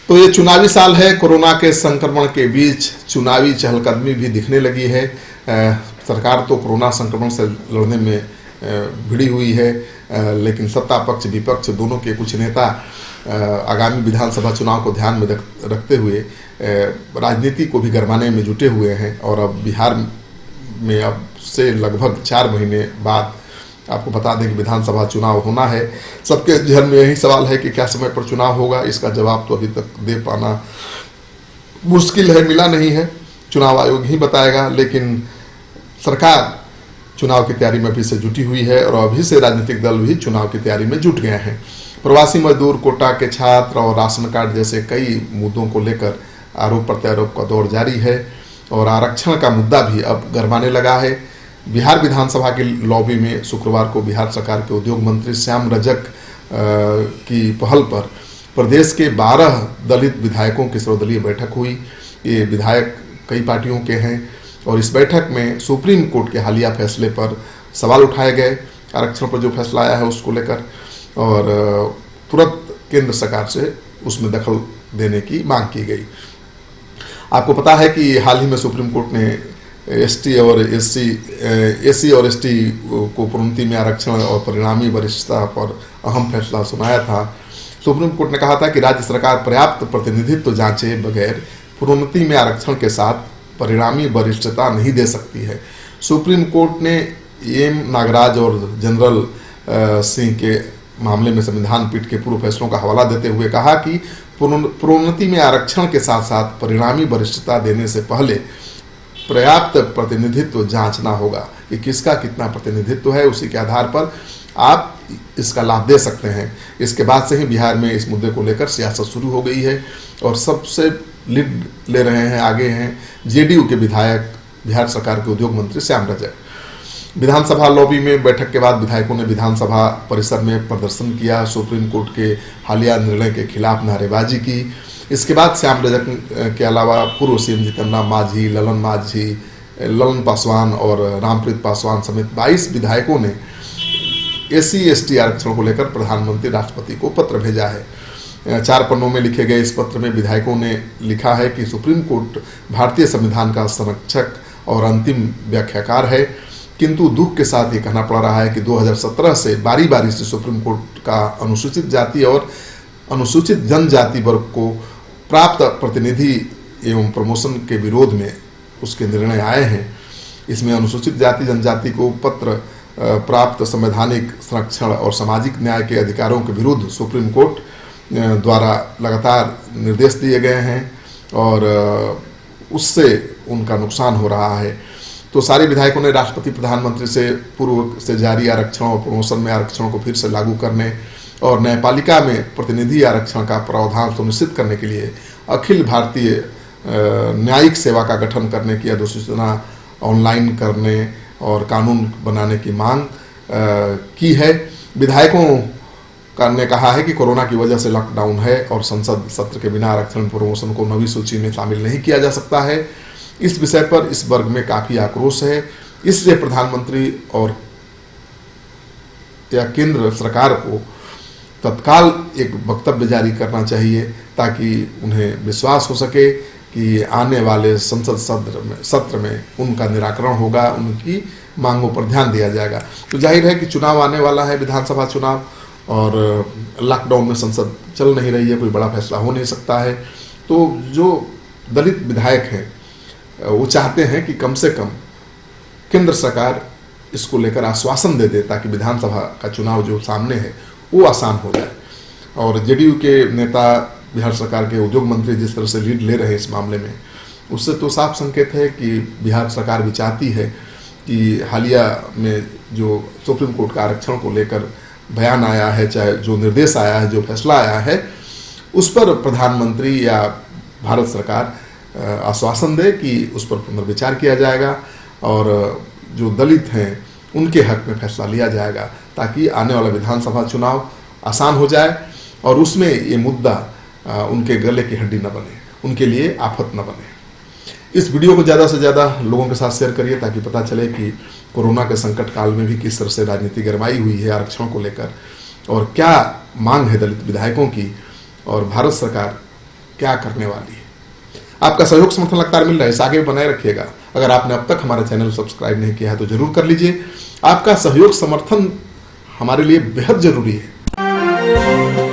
तो ये चुनावी साल है। कोरोना के संक्रमण के बीच चुनावी चहलकदमी भी दिखने लगी है। सरकार तो कोरोना संक्रमण से लड़ने में भिड़ी हुई है, लेकिन सत्ता पक्ष विपक्ष दोनों के कुछ नेता आगामी विधानसभा चुनाव को ध्यान में रखते हुए राजनीति को भी गरमाने में जुटे हुए हैं। और अब बिहार में अब से लगभग 4 महीने बाद आपको बता दें कि विधानसभा चुनाव होना है। सबके जहन में यही सवाल है कि क्या समय पर चुनाव होगा। इसका जवाब तो अभी तक दे पाना मुश्किल है, मिला नहीं है, चुनाव आयोग ही बताएगा। लेकिन सरकार चुनाव की तैयारी में अभी से जुटी हुई है और अभी से राजनीतिक दल भी चुनाव की तैयारी में जुट गए हैं। प्रवासी मजदूर, कोटा के छात्र और राशन कार्ड जैसे कई मुद्दों को लेकर आरोप प्रत्यारोप का दौर जारी है और आरक्षण का मुद्दा भी अब गरमाने लगा है। बिहार विधानसभा की लॉबी में शुक्रवार को बिहार सरकार के उद्योग मंत्री श्याम रजक की पहल पर प्रदेश के 12 दलित विधायकों की सर्वदलीय बैठक हुई। ये विधायक कई पार्टियों के हैं और इस बैठक में सुप्रीम कोर्ट के हालिया फैसले पर सवाल उठाए गए, आरक्षण पर जो फैसला आया है उसको लेकर, और तुरंत केंद्र सरकार से उसमें दखल देने की मांग की गई। आपको पता है कि हाल ही में सुप्रीम कोर्ट ने एससी और एसटी को प्रोन्नति में आरक्षण और परिणामी वरिष्ठता पर अहम फैसला सुनाया था। सुप्रीम कोर्ट ने कहा था कि राज्य सरकार पर्याप्त प्रतिनिधित्व जांचे बगैर प्रोन्नति में आरक्षण के साथ परिणामी वरिष्ठता नहीं दे सकती है। सुप्रीम कोर्ट ने एम नागराज और जनरल सिंह के मामले में संविधान पीठ के पूर्व फैसलों का हवाला देते हुए कहा कि प्रोन्नति में आरक्षण के साथ साथ परिणामी वरिष्ठता देने से पहले पर्याप्त प्रतिनिधित्व जांचना होगा कि किसका कितना प्रतिनिधित्व है। उसी के आधार पर आप इसका लाभ दे सकते हैं। इसके बाद से ही बिहार में इस मुद्दे को लेकर सियासत शुरू हो गई है और सबसे लीड ले रहे हैं, आगे हैं जेडीयू के विधायक बिहार सरकार के उद्योग मंत्री श्याम रजक। विधानसभा लॉबी में बैठक के बाद विधायकों ने विधानसभा परिसर में प्रदर्शन किया, सुप्रीम कोर्ट के हालिया निर्णय के खिलाफ नारेबाजी की। इसके बाद श्याम रजक के अलावा पूर्व सीएम जीतन राम मांझी, ललन पासवान और रामप्रीत पासवान समेत 22 विधायकों ने SC/ST आरक्षण को लेकर प्रधानमंत्री राष्ट्रपति को पत्र भेजा है। 4 पन्नों में लिखे गए इस पत्र में विधायकों ने लिखा है कि सुप्रीम कोर्ट भारतीय संविधान का संरक्षक और अंतिम व्याख्याकार है, किंतु दुख के साथ ये कहना पड़ रहा है कि 2017 से बारी बारी से सुप्रीम कोर्ट का अनुसूचित जाति और अनुसूचित जनजाति वर्ग को प्राप्त प्रतिनिधि एवं प्रमोशन के विरोध में उसके निर्णय आए हैं। इसमें अनुसूचित जाति जनजाति को पत्र प्राप्त संवैधानिक संरक्षण और सामाजिक न्याय के अधिकारों के विरुद्ध सुप्रीम कोर्ट द्वारा लगातार निर्देश दिए गए हैं और उससे उनका नुकसान हो रहा है। तो सारे विधायकों ने राष्ट्रपति प्रधानमंत्री से पूर्व से जारी आरक्षण और प्रमोशन में आरक्षण को फिर से लागू करने और न्यायपालिका में प्रतिनिधि आरक्षण का प्रावधान सुनिश्चित करने के लिए अखिल भारतीय न्यायिक सेवा का गठन करने की अधिसूचना ऑनलाइन करने और कानून बनाने की मांग की है। विधायकों ने कहा है कि कोरोना की वजह से लॉकडाउन है और संसद सत्र के बिना आरक्षण प्रमोशन को नवी सूची में शामिल नहीं किया जा सकता है। इस विषय पर इस वर्ग में काफ़ी आक्रोश है, इसलिए प्रधानमंत्री और या केंद्र सरकार को तत्काल एक वक्तव्य जारी करना चाहिए ताकि उन्हें विश्वास हो सके कि आने वाले संसद सत्र में उनका निराकरण होगा, उनकी मांगों पर ध्यान दिया जाएगा। तो जाहिर है कि चुनाव आने वाला है, विधानसभा चुनाव, और लॉकडाउन में संसद चल नहीं रही है, कोई बड़ा फैसला हो नहीं सकता है। तो जो दलित विधायक हैं वो चाहते हैं कि कम से कम केंद्र सरकार इसको लेकर आश्वासन दे दे ताकि विधानसभा का चुनाव जो सामने है वो आसान हो जाए। और जेडीयू के नेता बिहार सरकार के उद्योग मंत्री जिस तरह से लीड ले रहे हैं इस मामले में, उससे तो साफ संकेत है कि बिहार सरकार भी चाहती है कि हालिया में जो सुप्रीम कोर्ट का आरक्षण को लेकर बयान आया है, चाहे जो निर्देश आया है, जो फैसला आया है, उस पर प्रधानमंत्री या भारत सरकार आश्वासन दे कि उस पर पुनर्विचार किया जाएगा और जो दलित हैं उनके हक में फैसला लिया जाएगा ताकि आने वाला विधानसभा चुनाव आसान हो जाए और उसमें ये मुद्दा उनके गले की हड्डी न बने, उनके लिए आफत न बने। इस वीडियो को ज़्यादा से ज़्यादा लोगों के साथ शेयर करिए ताकि पता चले कि कोरोना के संकट काल में भी किस तरह से राजनीति गरमाई हुई है आरक्षण को लेकर और क्या मांग है दलित विधायकों की और भारत सरकार क्या करने वाली है। आपका सहयोग समर्थन लगातार मिल रहा है, इसे आगे भी बनाए रखिएगा। अगर आपने अब तक हमारा चैनल सब्सक्राइब नहीं किया है तो जरूर कर लीजिए। आपका सहयोग समर्थन हमारे लिए बेहद जरूरी है।